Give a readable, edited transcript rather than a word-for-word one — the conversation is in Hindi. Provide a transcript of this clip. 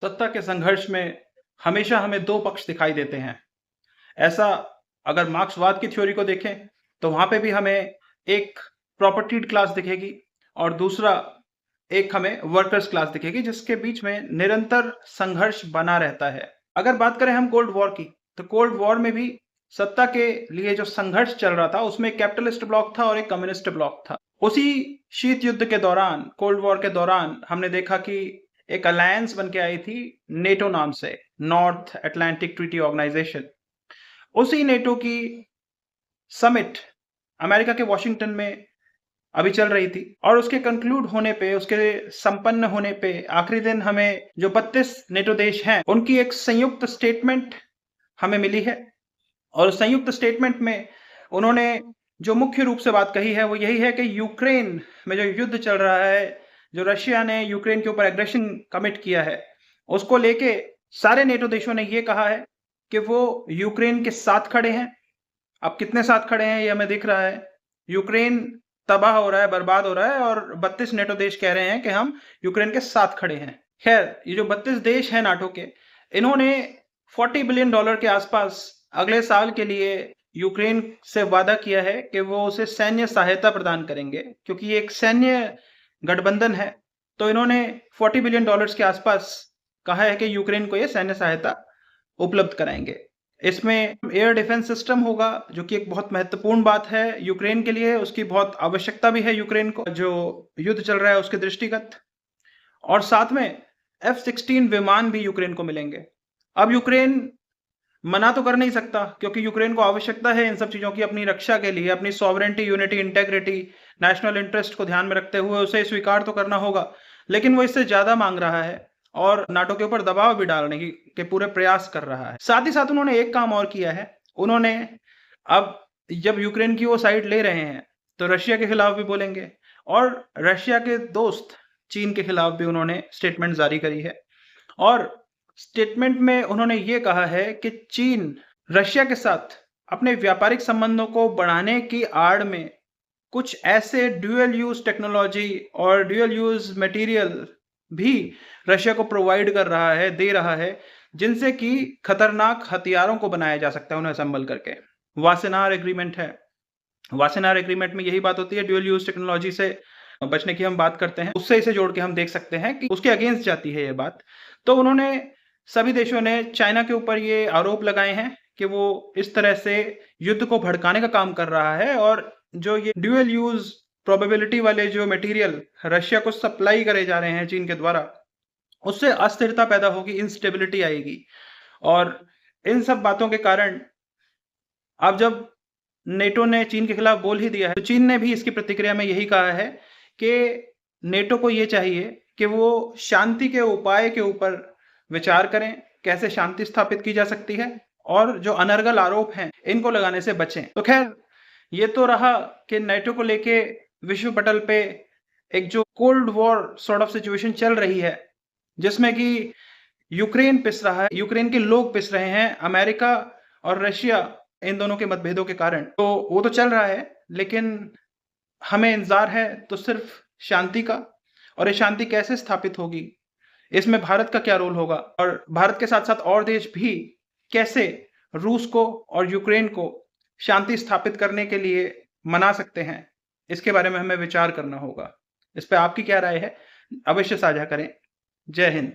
सत्ता के संघर्ष में हमेशा हमें 2 पक्ष दिखाई देते हैं। ऐसा अगर मार्क्सवाद की थ्योरी को देखें, तो वहाँ पे भी हमें एक प्रॉपर्टीड क्लास दिखेगी और दूसरा एक हमें वर्कर्स क्लास दिखेगी, जिसके बीच में निरंतर संघर्ष बना रहता है। अगर बात करें हम कोल्ड वॉर की, तो कोल्ड वॉर में भी सत्ता के लिए जो संघर्ष चल रहा था, उसमें एक कैपिटलिस्ट ब्लॉक था और एक कम्युनिस्ट ब्लॉक था। उसी शीत युद्ध के दौरान, कोल्ड वॉर के दौरान हमने देखा कि एक अलायंस बन के आई थी नेटो नाम से, नॉर्थ अटलांटिक ट्रीटी ऑर्गेनाइजेशन। उसी नेटो की समिट अमेरिका के वॉशिंगटन में अभी चल रही थी और उसके कंक्लूड होने पे, उसके संपन्न होने पे आखिरी दिन हमें जो 32 नेटो देश हैं, उनकी एक संयुक्त स्टेटमेंट हमें मिली है। और संयुक्त स्टेटमेंट में उन्होंने जो मुख्य रूप से बात कही है, वो यही है कि यूक्रेन में जो युद्ध चल रहा है, जो रशिया ने यूक्रेन के ऊपर एग्रेशन कमिट किया है, उसको लेके सारे नेटो देशों ने ये कहा है कि वो यूक्रेन के साथ खड़े हैं। अब कितने साथ खड़े हैं ये हमें दिख रहा है। यूक्रेन तबाह हो रहा है, बर्बाद हो रहा है और 32 नेटो देश कह रहे हैं कि हम यूक्रेन के साथ खड़े हैं। खैर, ये जो 32 देश हैं नाटो के, इन्होंने $40 बिलियन के आसपास अगले साल के लिए यूक्रेन से वादा किया है कि वो उसे सैन्य सहायता प्रदान करेंगे, क्योंकि ये एक सैन्य गठबंधन है। तो इन्होंने $40 बिलियन के आसपास कहा है कि यूक्रेन को ये सैन्य सहायता उपलब्ध कराएंगे। इसमें एयर डिफेंस सिस्टम होगा, जो कि एक बहुत महत्वपूर्ण बात है यूक्रेन के लिए। उसकी बहुत आवश्यकता भी है यूक्रेन को, जो युद्ध चल रहा है उसके दृष्टिगत। और साथ में F-16 विमान भी यूक्रेन को मिलेंगे। अब यूक्रेन मना तो कर नहीं सकता, क्योंकि यूक्रेन को आवश्यकता है इन सब चीज़ों की अपनी रक्षा के लिए, अपनी sovereignty, unity, integrity, national interest को ध्यान में रखते हुए उसे स्वीकार तो करना होगा। लेकिन वो इससे ज़्यादा मांग रहा है और नाटो के ऊपर दबाव भी डालने के पूरे प्रयास कर रहा है। साथ ही साथ उन्होंने एक काम और किया है। उन्होंने अब जब यूक्रेन की वो साइड ले रहे हैं, तो रशिया के खिलाफ भी बोलेंगे और रशिया के दोस्त चीन के खिलाफ भी उन्होंने स्टेटमेंट जारी करी है। और स्टेटमेंट में उन्होंने ये कहा है कि चीन रशिया के साथ अपने व्यापारिक संबंधों को बढ़ाने की आड़ में कुछ ऐसे ड्यूअल यूज टेक्नोलॉजी और ड्यूअल यूज मटेरियल भी रशिया को प्रोवाइड कर रहा है, दे रहा है, जिनसे कि खतरनाक हथियारों को बनाया जा सकता है उन्हें असेंबल करके। वासेनार एग्रीमेंट है। वासेनार एग्रीमेंट में यही बात होती है, ड्यूअल यूज टेक्नोलॉजी से बचने की हम बात करते हैं, उससे इसे जोड़ के हम देख सकते हैं कि उसके अगेंस्ट जाती है ये बात। तो उन्होंने सभी देशों ने चाइना के ऊपर ये आरोप लगाए हैं कि वो इस तरह से युद्ध को भड़काने का काम कर रहा है और जो ये ड्यूअल यूज प्रोबेबिलिटी वाले जो मटेरियल रशिया को सप्लाई करे जा रहे हैं चीन के द्वारा, उससे अस्थिरता पैदा होगी, इंस्टेबिलिटी आएगी। और इन सब बातों के कारण अब जब नेटो ने चीन के खिलाफ बोल ही दिया है, तो चीन ने भी इसकी प्रतिक्रिया में यही कहा है कि नेटो को ये चाहिए कि वो शांति के उपाय के ऊपर विचार करें, कैसे शांति स्थापित की जा सकती है और जो अनर्गल आरोप हैं इनको लगाने से बचें। तो खैर, ये तो रहा कि नेटो को लेके विश्व पटल पे एक जो cold war sort of situation चल रही है, जिसमें कि यूक्रेन पिस रहा है, यूक्रेन के लोग पिस रहे हैं, अमेरिका और रशिया इन दोनों के मतभेदों के कारण। तो वो तो चल रहा है, लेकिन हमें इंतजार है तो सिर्फ शांति का। और ये शांति कैसे स्थापित होगी, इसमें भारत का क्या रोल होगा और भारत के साथ साथ और देश भी कैसे रूस को और यूक्रेन को शांति स्थापित करने के लिए मना सकते हैं, इसके बारे में हमें विचार करना होगा। इस पे आपकी क्या राय है? अवश्य साझा करें। जय हिंद।